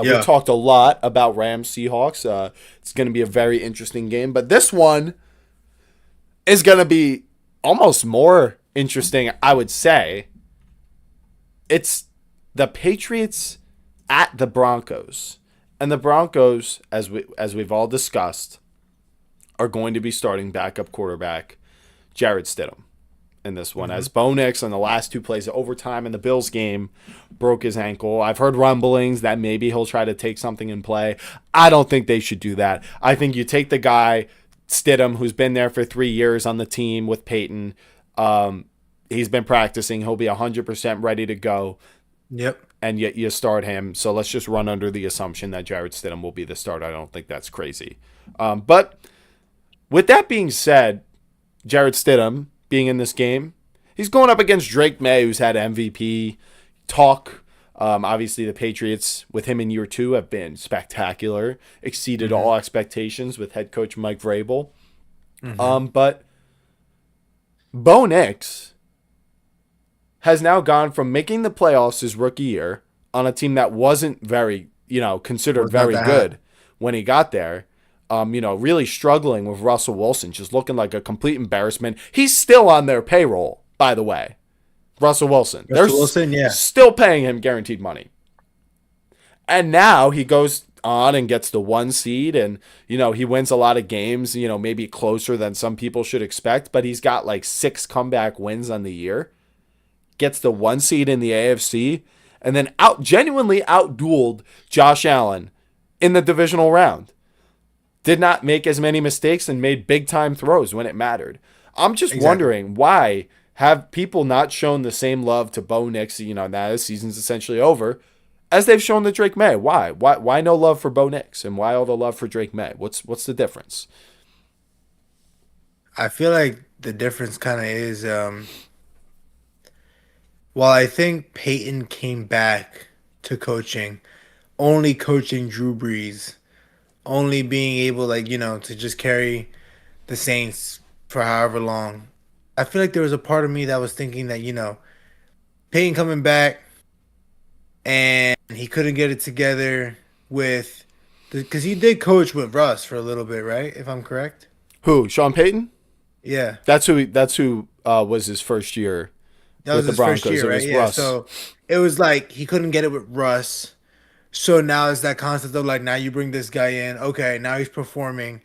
We Yeah. talked a lot about Rams Seahawks. It's going to be a very interesting game, but this one is going to be almost more interesting, I would say. It's the Patriots at the Broncos. And the Broncos, as we've all discussed, are going to be starting backup quarterback Jarrett Stidham in this one, Hmm. as Bo Nix on the last two plays of overtime in the Bills game broke his ankle. I've heard rumblings that maybe he'll try to take something in play. I don't think they should do that. I think you take the guy, Stidham, who's been there for 3 years on the team with Peyton. He's been practicing. He'll be 100% ready to go, Yep. and yet you start him. So let's just run under the assumption that Jarrett Stidham will be the starter. I don't think that's crazy. But with that being said, Jarrett Stidham being in this game, he's going up against Drake Maye, who's had MVP talk. Obviously, the Patriots, with him in year two, have been spectacular, exceeded Hmm. all expectations with head coach Mike Vrabel. Hmm. But Bo Nix has now gone from making the playoffs his rookie year on a team that wasn't very, considered Was not very that hot. good when he got there. Really struggling with Russell Wilson, just looking like a complete embarrassment. He's still on their payroll, by the way. Russell Wilson. They're Russell Wilson, yeah. still paying him guaranteed money. And now he goes on and gets the one seed, and he wins a lot of games, maybe closer than some people should expect, but he's got like 6 comeback wins on the year. Gets the one seed in the AFC, and then genuinely outdueled Josh Allen in the divisional round. Did not make as many mistakes and made big time throws when it mattered. I'm just Exactly. wondering, why have people not shown the same love to Bo Nix, now the season's essentially over, as they've shown to Drake Maye? Why? Why no love for Bo Nix, and why all the love for Drake Maye? What's the difference? I feel like the difference kind of is, while I think Peyton came back to coaching, only coaching Drew Brees, only being able, like, to just carry the Saints for however long. I feel like there was a part of me that was thinking that, Peyton coming back and he couldn't get it together with, because he did coach with Russ for a little bit, right? If I'm correct. Who? Sean Payton? Yeah. That's who was his first year That with was the his first Broncos. It year, right? was Yeah. Russ. So it was like he couldn't get it with Russ. So now it's that concept of like, now you bring this guy in. Okay, now he's performing.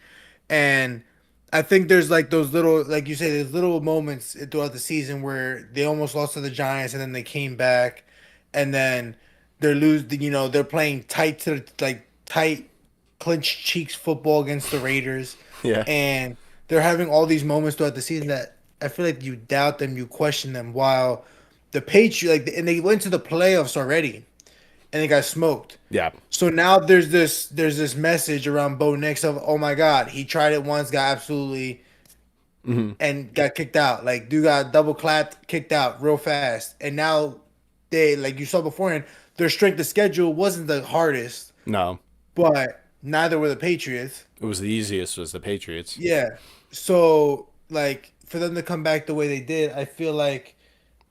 And I think there's like those little, like you say, there's little moments throughout the season where they almost lost to the Giants and then they came back and then they're playing tight to like tight clinch cheeks football against the Raiders. Yeah. And they're having all these moments throughout the season that I feel like you doubt them, you question them. While the Patriots, and they went to the playoffs already, and they got smoked. Yeah. So now there's this message around Bo Nix of, oh my God, he tried it once, got absolutely Hmm. and got kicked out. Like, dude got double clapped, kicked out real fast, and now they, like you saw beforehand, their strength of schedule wasn't the hardest, No, but neither were the Patriots. it was the easiest was the Patriots. Yeah. So like for them to come back the way they did, I feel like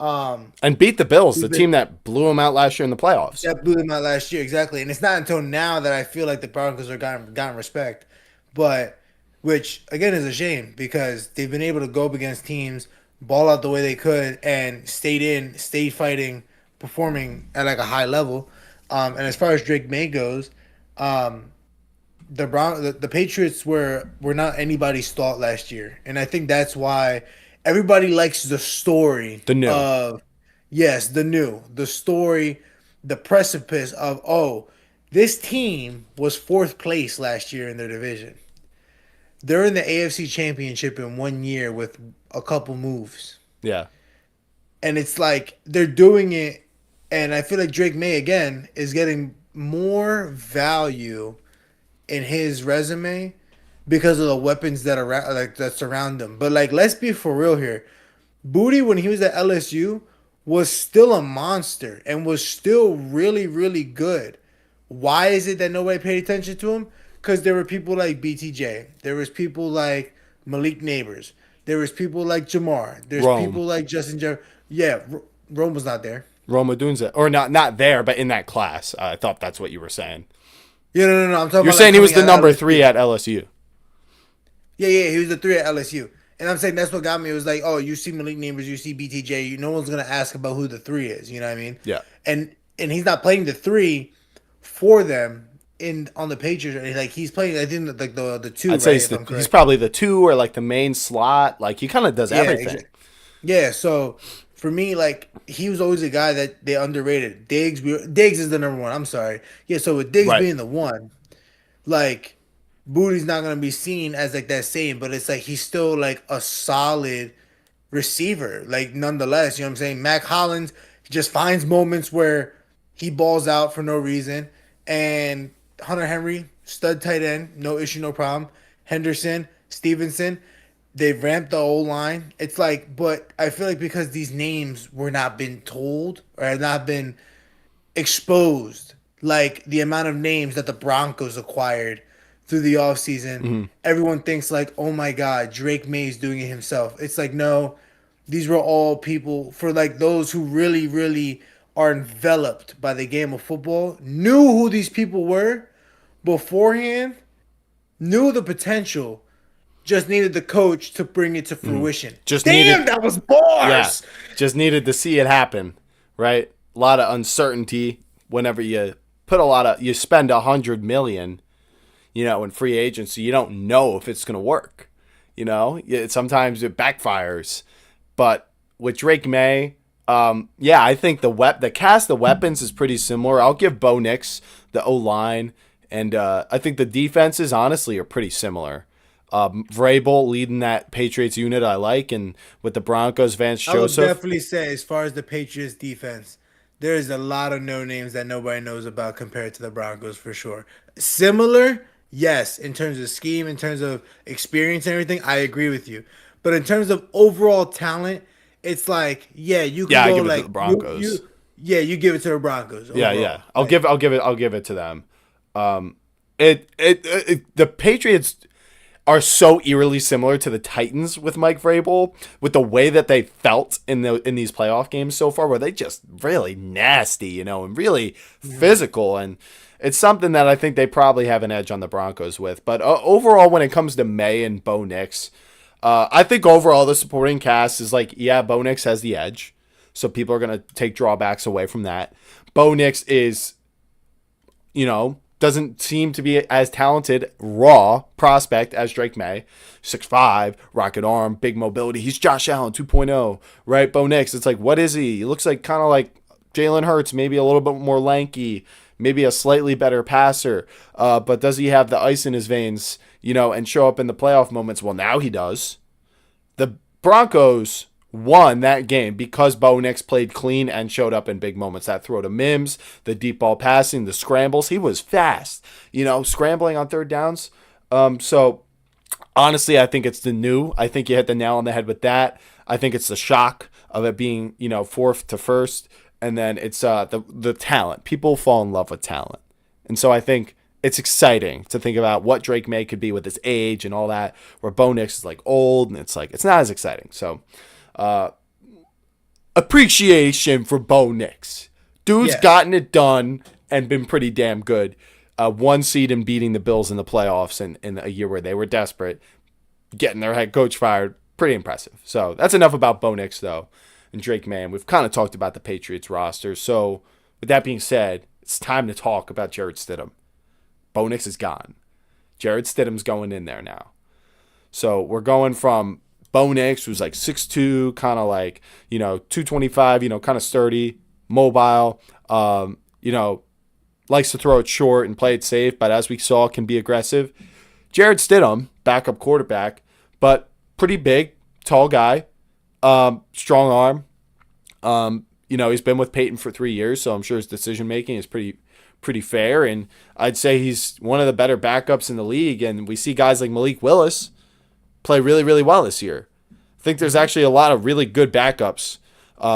um And beat the Bills, the we've been team that blew them out last year in the playoffs. that blew them out last year, exactly. And it's not until now that I feel like the Broncos are gotten respect. But which again is a shame because they've been able to go up against teams, ball out the way they could, and stayed fighting, performing at like a high level. And as far as Drake May goes, um, the Patriots were not anybody's thought last year, and I think that's why everybody likes the story The new. of, yes, the story, the precipice of, oh, this team was fourth place last year in their division. They're in the AFC Championship in 1 year with a couple moves, Yeah. and it's like they're doing it, and I feel like Drake May again is getting more value in his resume because of the weapons that surround him. But like, let's be for real here. Booty, when he was at LSU, was still a monster and was still really, really good. Why is it that nobody paid attention to him? Because there were people like BTJ. There was people like Malik Neighbors. There was people like Jamar. There's Rome. people like Justin Yeah, Rome was not there. Rome Odunze, or not there, but in that class. I thought that's what you were saying. Yeah, no. I'm talking You're about saying like he was coming the out of number LSU. 3 at LSU. Yeah, he was the three at LSU. And I'm saying that's what got me. It was like, oh, you see Malik Neighbors, you see BTJ. No one's gonna ask about who the three is. You know what I mean? Yeah. And he's not playing the three for them in on the Patriots. Like he's playing, I think like the two, I'd say right? If I'm he's correct. probably the 2 or like the main slot. Like he kind of does Yeah, everything. yeah. So for me, like he was always a guy that they underrated. Diggs is the number one. I'm sorry. Yeah. So with Diggs Right. being the one, like Booty's not gonna be seen as like that same, but it's like he's still like a solid receiver, like nonetheless, you know what I'm saying? Mac Hollins just finds moments where he balls out for no reason. And Hunter Henry, stud tight end, no issue, no problem. Henderson, Stevenson, they've ramped the O line. It's like, but I feel like because these names were not been told or have not been exposed, like the amount of names that the Broncos acquired through the offseason, Mm-hmm. everyone thinks like, oh my God, Drake May's doing it himself. It's like, no, these were all people for like those who really, really are enveloped by the game of football, knew who these people were beforehand, knew the potential, just needed the coach to bring it to fruition. Just Damn, needed, that was yeah, bars. just needed to see it happen, right? A lot of uncertainty whenever you spend 100 million, in free agency. You don't know if it's gonna work. Sometimes it backfires, but with Drake May, yeah, I think the cast of weapons is pretty similar. I'll give Bo Nix the O line, and I think the defenses honestly are pretty similar. Vrabel leading that Patriots unit I like, and with the Broncos, Vance I would Joseph. definitely say, as far as the Patriots defense, there is a lot of no names that nobody knows about compared to the Broncos for sure. Similar, yes, in terms of scheme, in terms of experience and everything, I agree with you. But in terms of overall talent, it's like, yeah, you can Yeah, I go give it to like the Broncos. yeah, you give it to the Broncos Yeah, overall. yeah. Like, I'll give it to them. The Patriots are so eerily similar to the Titans with Mike Vrabel, with the way that they felt in these playoff games so far, where they just really nasty, and really physical, and it's something that I think they probably have an edge on the Broncos with. But overall, when it comes to Maye and Bo Nix, I think overall the supporting cast is like, yeah, Bo Nix has the edge, so people are gonna take drawbacks away from that. Bo Nix is, doesn't seem to be as talented, raw prospect as Drake Maye. 6'5", rocket arm, big mobility. He's Josh Allen 2.0, right? Bo Nix, it's like, what is he? He looks like kind of like Jalen Hurts, maybe a little bit more lanky, maybe a slightly better passer. But does he have the ice in his veins, and show up in the playoff moments? Well, now he does. The Broncos won that game because Bo Nix played clean and showed up in big moments. That throw to Mims, the deep ball passing, the scrambles. He was fast, scrambling on third downs. So honestly, I think it's the new. I think you hit the nail on the head with that. I think it's the shock of it being, fourth to first. And then it's the talent. People fall in love with talent. And so I think it's exciting to think about what Drake May could be with his age and all that, where Bo Nix is like old, and it's like, it's not as exciting. So appreciation for Bo Nix. Dude's yes. gotten it done and been pretty damn good. 1 seed and beating the Bills in the playoffs in a year where they were desperate, getting their head coach fired. Pretty impressive. So that's enough about Bo Nix, though, and Drake May. We've kind of talked about the Patriots roster. So with that being said, it's time to talk about Jarrett Stidham. Bo Nix is gone. Jarrett Stidham's going in there now. So we're going from Bo Nix, who's like 6'2", kind of like, 225, kind of sturdy, mobile, likes to throw it short and play it safe, but as we saw, can be aggressive. Jarrett Stidham, backup quarterback, but pretty big, tall guy, strong arm. He's been with Peyton for 3 years, so I'm sure his decision making is pretty fair, and I'd say he's one of the better backups in the league, and we see guys like Malik Willis play really, really well this year. I think there's actually a lot of really good backups.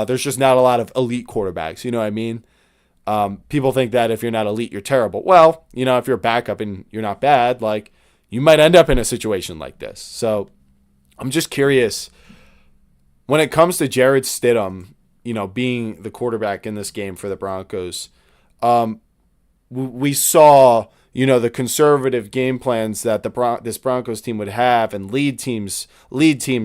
There's just not a lot of elite quarterbacks, you know what I mean? People think that if you're not elite, you're terrible. Well, if you're a backup and you're not bad, like, you might end up in a situation like this. So I'm just curious, when it comes to Jarrett Stidham, being the quarterback in this game for the Broncos, we saw, the conservative game plans that this Broncos team would have and lead teams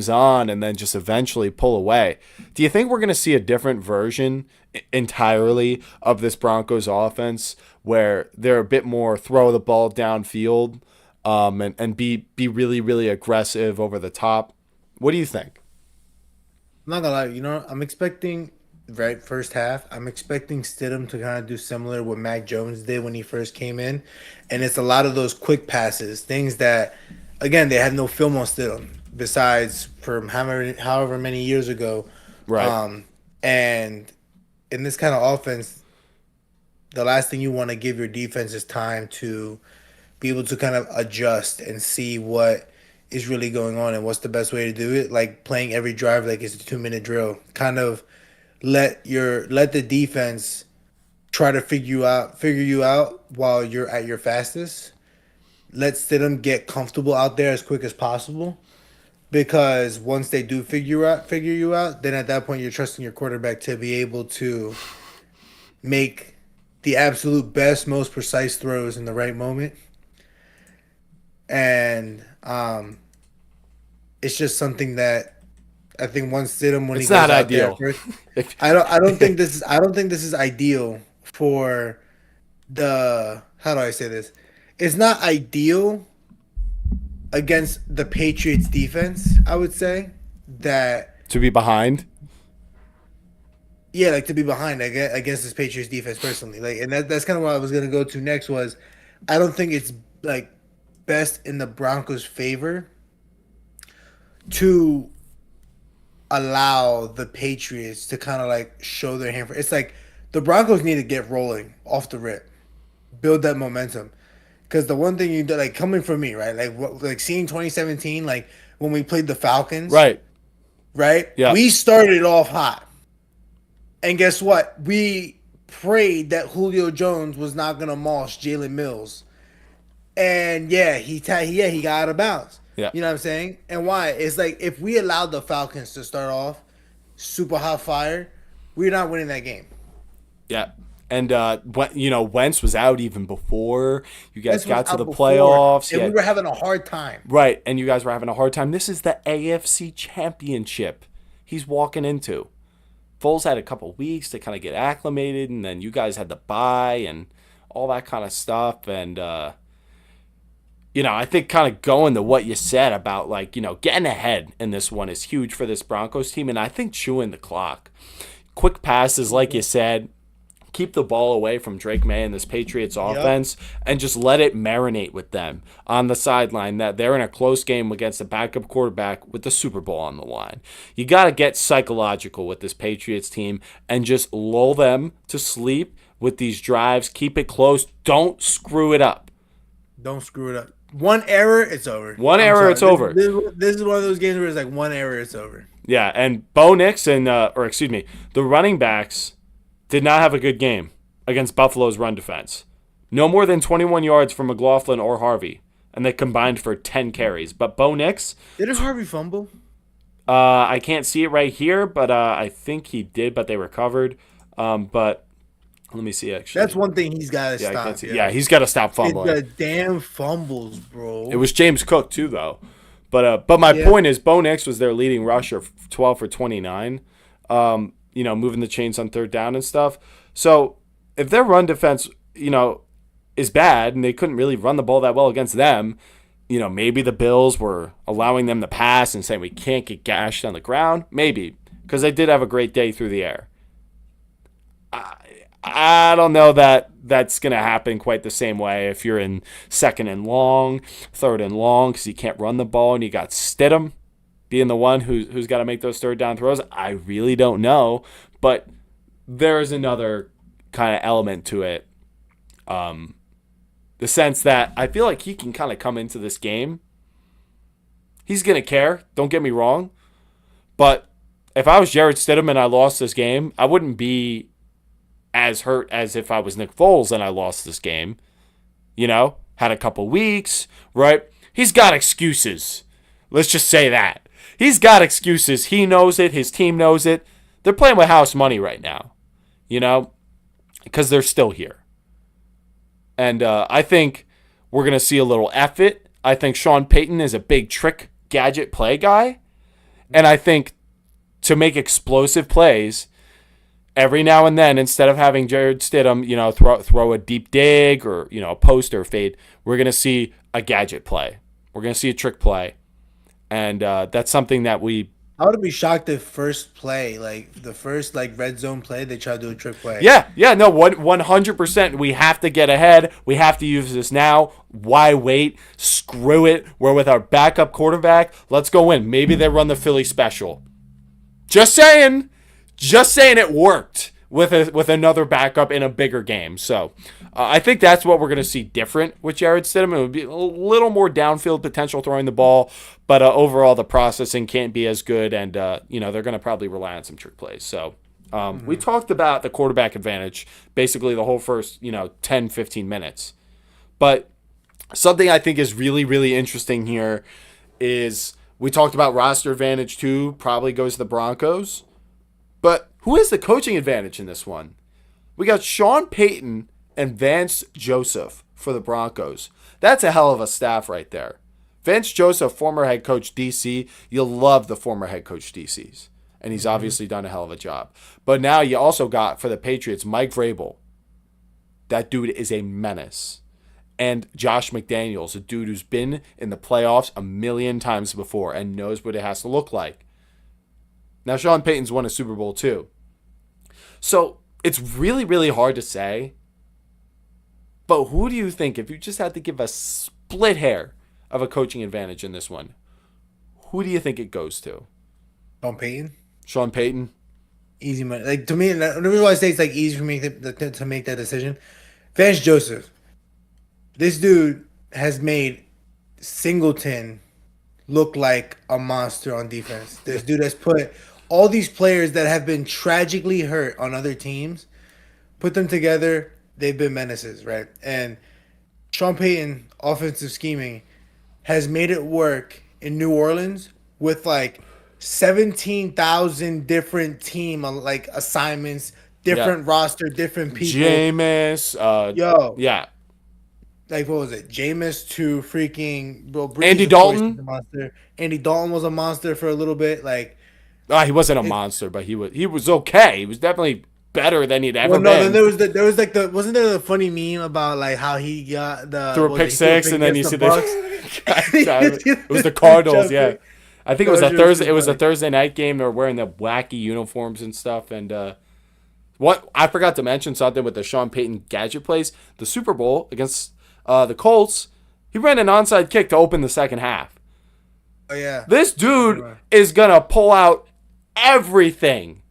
on and then just eventually pull away. Do you think we're going to see a different version entirely of this Broncos offense where they're a bit more throw the ball downfield and be really, really aggressive over the top? What do you think? I'm not gonna lie, I'm expecting right first half. I'm expecting Stidham to kind of do similar what Mac Jones did when he first came in, and it's a lot of those quick passes, things that, again, they had no film on Stidham besides from however many years ago. Right. And in this kind of offense, the last thing you want to give your defense is time to be able to kind of adjust and see what is really going on and what's the best way to do it. Like playing every drive like it's a 2-minute drill. Kind of let the defense try to figure you out while you're at your fastest. Let Stidham get comfortable out there as quick as possible. Because once they do figure you out, then at that point you're trusting your quarterback to be able to make the absolute best, most precise throws in the right moment. And it's just something that I think once Stidham when It's he goes not out ideal. there first, I don't think this is ideal for the how do I say this? It's not ideal against the Patriots defense, I would say that To be behind. yeah, like to be behind against this Patriots defense personally. Like and that's kind of what I was gonna go to next was I don't think it's like best in the Broncos' favor to allow the Patriots to kind of like show their hand for it's like the Broncos need to get rolling off the rip, build that momentum. Because the one thing you do, like coming from me, right? Like seeing 2017, like when we played the Falcons, Right. Yeah. We started off hot, and guess what? We prayed that Julio Jones was not gonna moss Jalen Mills, and yeah, he got out of bounds. Yeah. You know what I'm saying? And why? It's like if we allowed the Falcons to start off super hot fire, we're not winning that game. Yeah. And, Wentz was out even before you guys This was got to out the before, playoffs. and Yeah. we were having a hard time. Right. And you guys were having a hard time. This is the AFC Championship he's walking into. Foles had a couple weeks to kind of get acclimated, and then you guys had the bye and all that kind of stuff. And, I think kind of going to what you said about, getting ahead in this one is huge for this Broncos team. And I think chewing the clock. Quick passes, like you said. Keep the ball away from Drake Maye and this Patriots offense and just let it marinate with them on the sideline that they're in a close game against a backup quarterback with the Super Bowl on the line. You got to get psychological with this Patriots team and just lull them to sleep with these drives. Keep it close. Don't screw it up. Don't screw it up. One error, it's over. It's over. This is one of those games where it's like one error, it's over. Yeah, and Bo Nix and, the running backs did not have a good game against Buffalo's run defense. No more than 21 yards from McLaughlin or Harvey, and they combined for 10 carries. But Bo Nix... Didn't Harvey fumble? I can't see it right here, but I think he did, but they recovered. But let me see, actually. That's one thing he's got to stop. Yeah, he's got to stop fumbling. It's the damn fumbles, bro. It was James Cook, too, though. But my point is, Bo Nix was their leading rusher, 12 for 29. Moving the chains on third down and stuff. So if their run defense, is bad and they couldn't really run the ball that well against them, maybe the Bills were allowing them to pass and saying we can't get gashed on the ground. Maybe, because they did have a great day through the air. I don't know that that's going to happen quite the same way if you're in second and long, third and long, because you can't run the ball and you got Stidham being the one who's got to make those third down throws. I really don't know, but there is another kind of element to it. The sense that I feel like he can kind of come into this game. He's going to care, don't get me wrong, but if I was Jarrett Stidham and I lost this game, I wouldn't be as hurt as if I was Nick Foles and I lost this game. Had a couple weeks, right? He's got excuses. Let's just say that. He's got excuses. He knows it. His team knows it. They're playing with house money right now, you know, because they're still here. And I think we're going to see a little effort. I think Sean Payton is a big trick gadget play guy. And I think to make explosive plays, every now and then, instead of having Jarrett Stidham, throw a deep dig or, a post or fade, we're going to see a gadget play. We're going to see a trick play. And that's something that I would be shocked if first play, like the first like red zone play, they try to do a trick play. Yeah, no, 100%. We have to get ahead. We have to use this now. Why wait? Screw it. We're with our backup quarterback. Let's go in. Maybe they run the Philly special. Just saying. Just saying it worked with another backup in a bigger game. So I think that's what we're going to see different with Jarrett Stidham. It would be a little more downfield potential throwing the ball, but overall the processing can't be as good, and they're going to probably rely on some trick plays. So we talked about the quarterback advantage basically the whole first 10, 15 minutes. But something I think is really, really interesting here is we talked about roster advantage too, probably goes to the Broncos. But who has the coaching advantage in this one? We got Sean Payton and Vance Joseph for the Broncos. That's a hell of a staff right there. Vance Joseph, former head coach DC. You'll love the former head coach DCs. And he's obviously done a hell of a job. But now you also got, for the Patriots, Mike Vrabel. That dude is a menace. And Josh McDaniels, a dude who's been in the playoffs a million times before and knows what it has to look like. Now, Sean Payton's won a Super Bowl too. So it's really, really hard to say. But who do you think, if you just had to give a split hair of a coaching advantage in this one, who do you think it goes to? Sean Payton. Sean Payton. Easy money. Like to me, the reason why I say it's like easy for me to make that decision. Vance Joseph. This dude has made Singleton look like a monster on defense. This dude has put all these players that have been tragically hurt on other teams, put them together, they've been menaces, right? And Sean Payton, offensive scheming, has made it work in New Orleans with like 17,000 different team like assignments, different roster, different people. Jameis, yeah. Like, what was it? Jameis to freaking Andy Dalton. Monster. Andy Dalton was a monster for a little bit. Like, he wasn't a monster, but he was okay. He was definitely better than he'd ever been. Then there was like wasn't there the funny meme about like how he got threw a pick six and then you see it was the Cardinals, yeah. I think it was a Thursday. It was a Thursday night game. They were wearing the wacky uniforms and stuff. And what I forgot to mention something with the Sean Payton gadget plays. The Super Bowl against the Colts, he ran an onside kick to open the second half. Oh yeah, this dude is gonna pull out everything.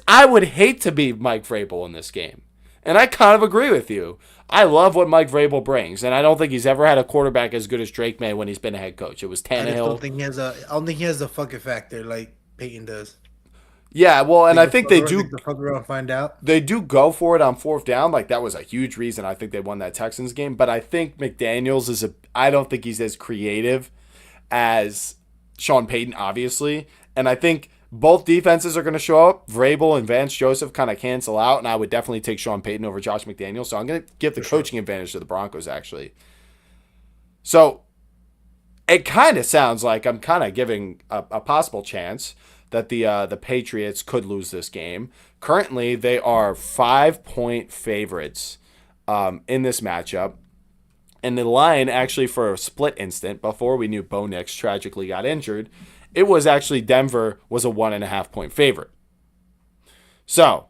I would hate to be Mike Vrabel in this game, and I kind of agree with you. I love what Mike Vrabel brings, and I don't think he's ever had a quarterback as good as Drake Maye when he's been a head coach. It was Tannehill. I don't think he has the fucking factor like Peyton does. Yeah, well, and I think they do. Fuck around, find out. They do go for it on fourth down. Like that was a huge reason I think they won that Texans game. But I think McDaniels I don't think he's as creative as Sean Payton, obviously, and I think both defenses are going to show up. Vrabel and Vance Joseph kind of cancel out, and I would definitely take Sean Payton over Josh McDaniels. So I'm going to give the coaching advantage to the Broncos, actually. So it kind of sounds like I'm kind of giving a possible chance that the Patriots could lose this game. Currently, they are 5-point favorites in this matchup. And the line, actually, for a split instant, before we knew Bo Nix tragically got injured, it was actually Denver was a 1.5-point favorite. So,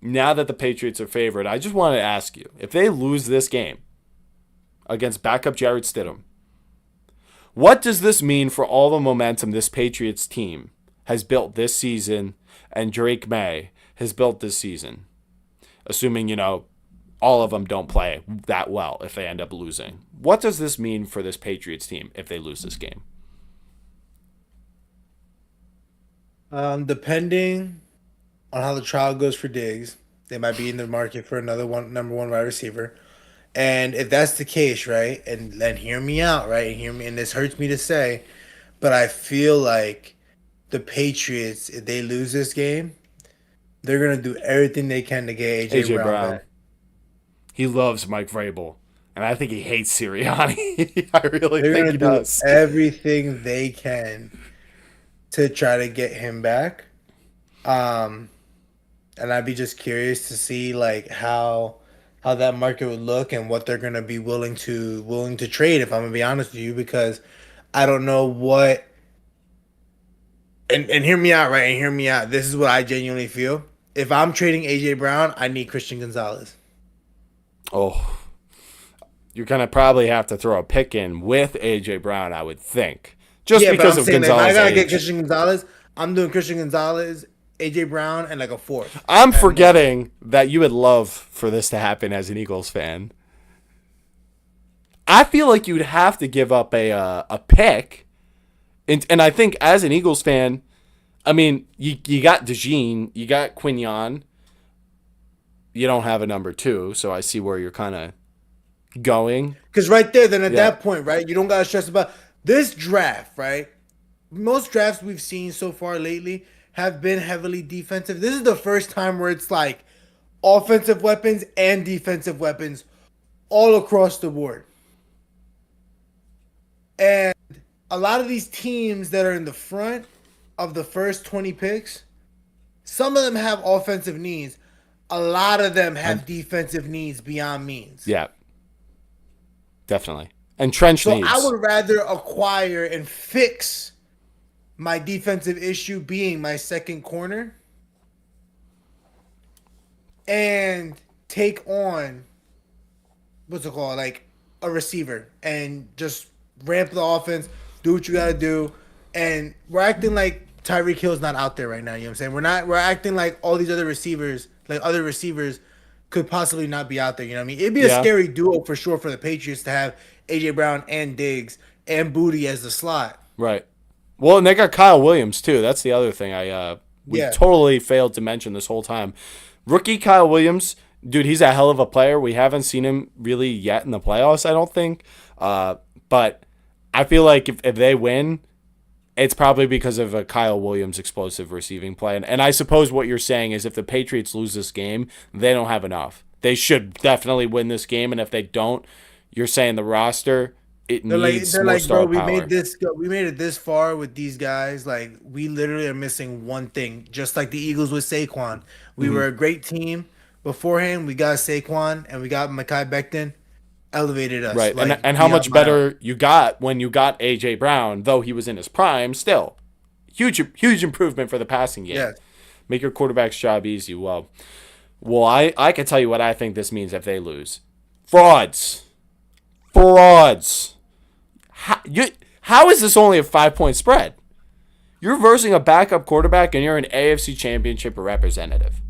now that the Patriots are favored, I just want to ask you, if they lose this game against backup Jarrett Stidham, what does this mean for all the momentum this Patriots team has built this season and Drake Maye has built this season? Assuming, all of them don't play that well if they end up losing. What does this mean for this Patriots team if they lose this game? Depending on how the trial goes for Diggs, they might be in the market for another number one wide receiver. And if that's the case, right, and then hear me out, right, and this hurts me to say, but I feel like the Patriots, if they lose this game, they're gonna do everything they can to get AJ AJ Brown Brown. back. He loves Mike Vrabel. And I think he hates Sirianni. I really They're think gonna he do does. everything they can to try to get him back. Um, and I'd be just curious to see like how that market would look and what they're gonna be willing to trade. If I'm gonna be honest with you, because I don't know what. And hear me out, right? And hear me out. This is what I genuinely feel. If I'm trading AJ Brown, I need Christian Gonzalez. Oh, you're going to probably have to throw a pick in with AJ Brown, I would think. Just Yeah, but because I'm of saying that if I Gonzalez's gotta get age. Christian Gonzalez, I'm doing Christian Gonzalez, AJ Brown, and like a fourth. I'm And forgetting that you would love for this to happen as an Eagles fan. I feel like you'd have to give up a pick. And I think as an Eagles fan, I mean, you got DeJean, you got Quignon. You don't have a number 2, so I see where you're kind of going. because right there, then at Yeah. that point, right, you don't gotta stress about this draft, right? Most drafts we've seen so far lately have been heavily defensive. This is the first time where it's like offensive weapons and defensive weapons all across the board. And a lot of these teams that are in the front of the first 20 picks, some of them have offensive needs. A lot of them have defensive needs beyond means. Yeah, definitely. And trench So needs. I would rather acquire and fix my defensive issue being my second corner and take on what's it called, like a receiver, and just ramp the offense, do what you gotta do. And we're acting like Tyreek Hill's not out there right now. You know what I'm saying? We're acting like all these other receivers, could possibly not be out there. You know what I mean? It'd be a Yeah. scary duo for sure for the Patriots to have AJ Brown and Diggs and Booty as the slot. Right. Well, and they got Kyle Williams too. That's the other thing we Yeah. totally failed to mention this whole time. Rookie Kyle Williams, dude, he's a hell of a player. We haven't seen him really yet in the playoffs, I don't think. But I feel like if they win, it's probably because of a Kyle Williams explosive receiving play. And I suppose what you're saying is if the Patriots lose this game, they don't have enough. They should definitely win this game, and if they don't, you're saying the roster needs They're more like, star bro, we power. made it this far with these guys. Like, we literally are missing one thing, just like the Eagles with Saquon. We were a great team beforehand. We got Saquon and we got Mekhi Becton, elevated us. Right, Like, and how beyond much miles. better you got when you got A.J. Brown, though he was in his prime, still. Huge improvement for the passing game. Yeah. Make your quarterback's job easy. Well, I can tell you what I think this means if they lose. Frauds. How is this only a 5-point spread? You're versing a backup quarterback and you're an AFC Championship representative.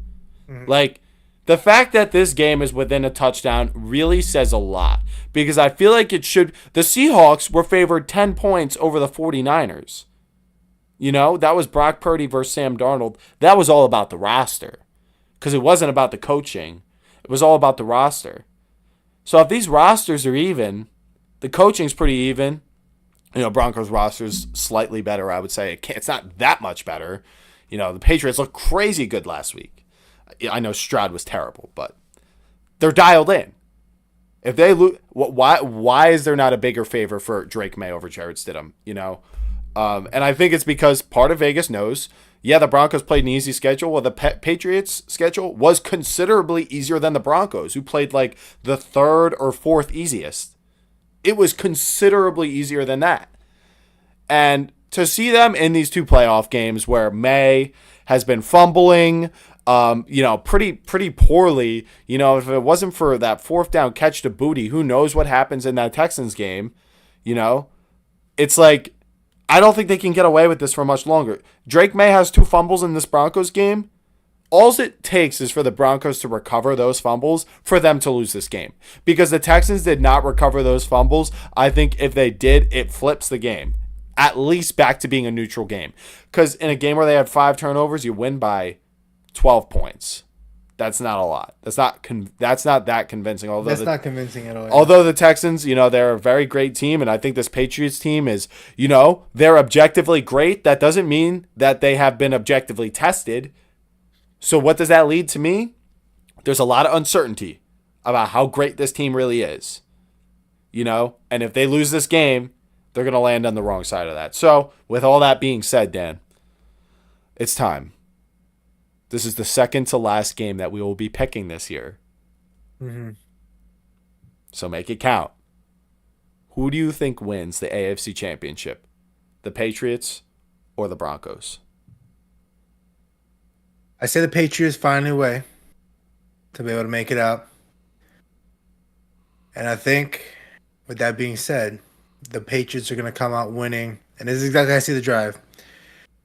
Like, the fact that this game is within a touchdown really says a lot. Because I feel like it should. The Seahawks were favored 10 points over the 49ers. You know, that was Brock Purdy versus Sam Darnold. That was all about the roster. Because it wasn't about the coaching. It was all about the roster. So if these rosters are even, the coaching's pretty even. You know, Broncos roster's slightly better, I would say. It's not that much better. You know, the Patriots looked crazy good last week. I know Stroud was terrible, but they're dialed in. If they lose, why is there not a bigger favor for Drake Maye over Jarrett Stidham? You know, and I think it's because part of Vegas knows, yeah, the Broncos played an easy schedule. Well, the Patriots' schedule was considerably easier than the Broncos, who played like the third or fourth easiest. It was considerably easier than that. And to see them in these two playoff games where Maye has been fumbling, pretty poorly, if it wasn't for that fourth down catch to Booty, who knows what happens in that Texans game, it's like, I don't think they can get away with this for much longer. Drake Maye has 2 fumbles in this Broncos game. All it takes is for the Broncos to recover those fumbles for them to lose this game. Because the Texans did not recover those fumbles. I think if they did, it flips the game. At least back to being a neutral game. Because in a game where they had 5 turnovers, you win by 12 points. That's not a lot. That's not that convincing. That's not convincing at all. Although the Texans, they're a very great team, and I think this Patriots team is, they're objectively great. That doesn't mean that they have been objectively tested. So what does that lead to me? There's a lot of uncertainty about how great this team really is. And if they lose this game, they're going to land on the wrong side of that. So with all that being said, Dan, it's time. This is the second to last game that we will be picking this year. Mm-hmm. So make it count. Who do you think wins the AFC Championship? The Patriots or the Broncos? I say the Patriots find a way to be able to make it out. And I think, with that being said, the Patriots are going to come out winning. And this is exactly how I see the drive.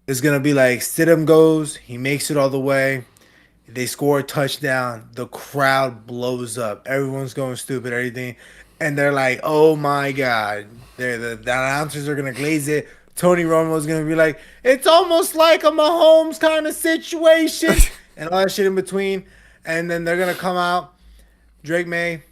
It's going to be like Stidham goes, he makes it all the way. They score a touchdown. The crowd blows up. Everyone's going stupid, everything. And they're like, oh, my God. The announcers are going to glaze it. Tony Romo's going to be like, it's almost like a Mahomes kind of situation. And all that shit in between. And then they're going to come out. Drake Maye,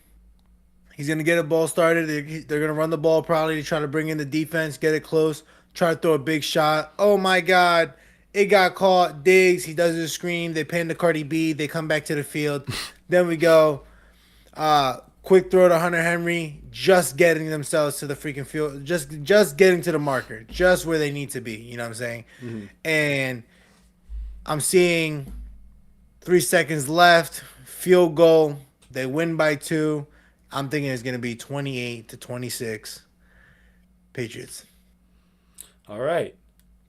he's going to get a ball started. They're going to run the ball probably to try to bring in the defense, get it close, try to throw a big shot. Oh, my God. It got caught. Diggs, he does his scream. They pan to Cardi B. They come back to the field. Then we go. Quick throw to Hunter Henry. Just getting themselves to the freaking field. Just getting to the marker. Just where they need to be. You know what I'm saying? Mm-hmm. And I'm seeing 3 seconds left. Field goal. They win by 2. I'm thinking it's going to be 28-26. Patriots. All right.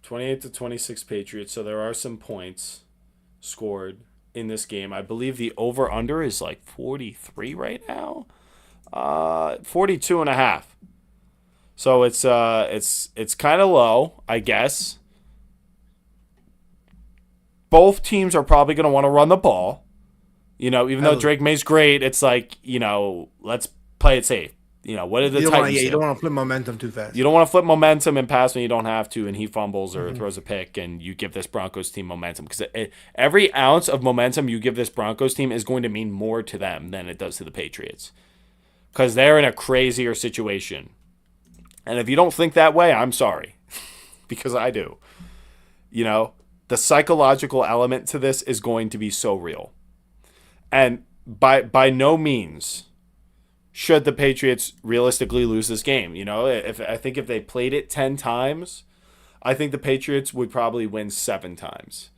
28-26 Patriots. So there are some points scored in this game. I believe the over-under is like 43 right now. 42.5. So it's kind of low, I guess. Both teams are probably going to want to run the ball. Even though Drake May's great, it's like, let's play it safe. What did the Titans do? You don't want to flip momentum too fast. You don't want to flip momentum and pass when you don't have to, and he fumbles or throws a pick, and you give this Broncos team momentum. Because every ounce of momentum you give this Broncos team is going to mean more to them than it does to the Patriots. Because they're in a crazier situation. And if you don't think that way, I'm sorry. Because I do. The psychological element to this is going to be so real. And by no means should the Patriots realistically lose this game. I think if they played it 10 times, I think the Patriots would probably win 7 times.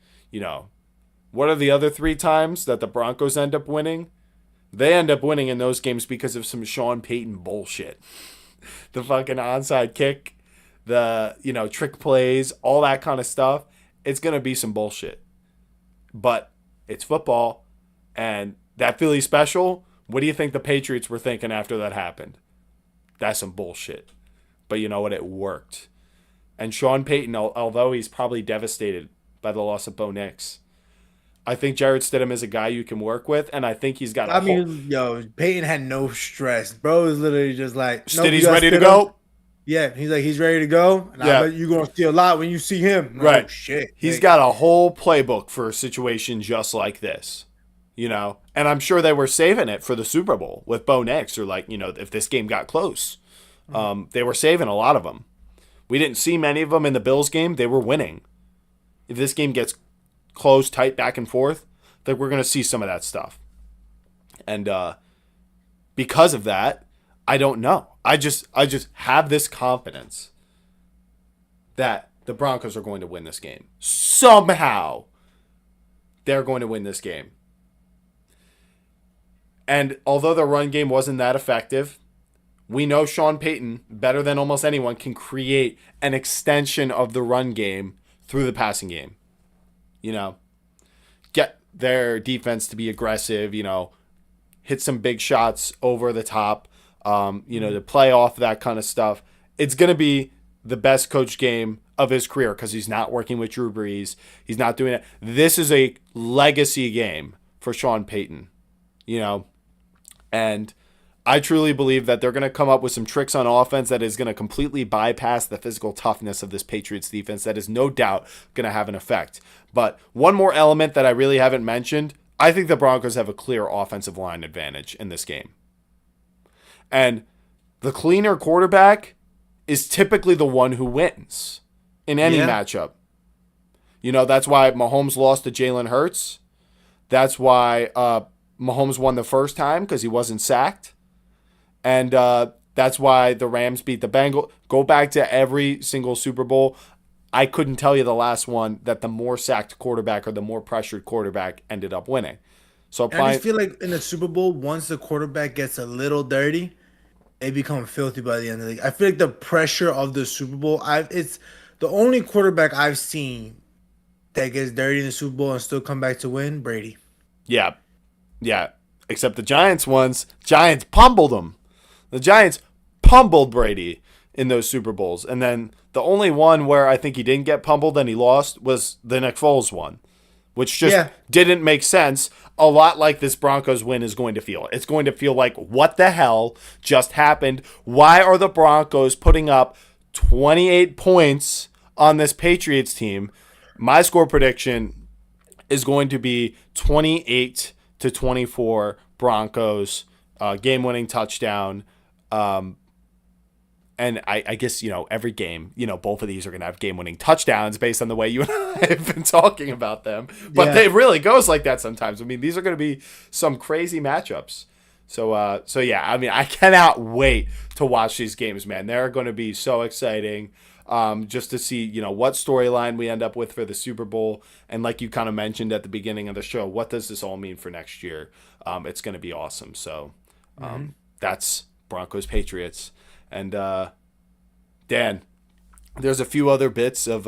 What are the other 3 times that the Broncos end up winning? They end up winning in those games because of some Sean Payton bullshit. The fucking onside kick, the, trick plays, all that kind of stuff. It's going to be some bullshit. But it's football, and that Philly special, what do you think the Patriots were thinking after that happened? That's some bullshit. But you know what? It worked. And Sean Payton, although he's probably devastated by the loss of Bo Nix, I think Jarrett Stidham is a guy you can work with, and I think he's got Payton had no stress. Bro is literally just like, Stidham's ready to go? Yeah, he's ready to go. And I bet you're going to see a lot when you see him. Right. Oh, shit. He's got a whole playbook for a situation just like this. And I'm sure they were saving it for the Super Bowl with Bo Nix, or if this game got close. They were saving a lot of them. We didn't see many of them in the Bills game. They were winning. If this game gets close, tight, back and forth, then we're going to see some of that stuff. And because of that, I don't know. I just have this confidence that the Broncos are going to win this game. Somehow, they're going to win this game. And although the run game wasn't that effective, we know Sean Payton, better than almost anyone, can create an extension of the run game through the passing game. Get their defense to be aggressive, hit some big shots over the top, to play off that kind of stuff. It's going to be the best coach game of his career because he's not working with Drew Brees. He's not doing it. This is a legacy game for Sean Payton, and I truly believe that they're going to come up with some tricks on offense that is going to completely bypass the physical toughness of this Patriots defense. That is no doubt going to have an effect. But one more element that I really haven't mentioned, I think the Broncos have a clear offensive line advantage in this game. And the cleaner quarterback is typically the one who wins in any Yeah. matchup. That's why Mahomes lost to Jalen Hurts. That's why Mahomes won the first time because he wasn't sacked. And that's why the Rams beat the Bengals. Go back to every single Super Bowl. I couldn't tell you the last one that the more sacked quarterback or the more pressured quarterback ended up winning. So And I applying, just feel like in the Super Bowl, once the quarterback gets a little dirty, they become filthy by the end of the league. I feel like the pressure of the Super Bowl, it's the only quarterback I've seen that gets dirty in the Super Bowl and still come back to win, Brady. yeah, yeah. Except the Giants pummeled them. The Giants pummeled Brady in those Super Bowls. And then the only one where I think he didn't get pummeled and he lost was the Nick Foles one, which just Yeah. didn't make sense. A lot like this Broncos win is going to feel. It's going to feel like, what the hell just happened? Why are the Broncos putting up 28 points on this Patriots team? My score prediction is going to be 28-24 Broncos, game-winning touchdown. And I guess, every game, both of these are going to have game-winning touchdowns based on the way you and I have been talking about them. But Yeah. it really goes like that sometimes. I mean, these are going to be some crazy matchups. So yeah, I mean, I cannot wait to watch these games, man. They're going to be so exciting, just to see, what storyline we end up with for the Super Bowl. And like you kind of mentioned at the beginning of the show, what does this all mean for next year? It's going to be awesome. So that's Broncos-Patriots. And Dan, there's a few other bits of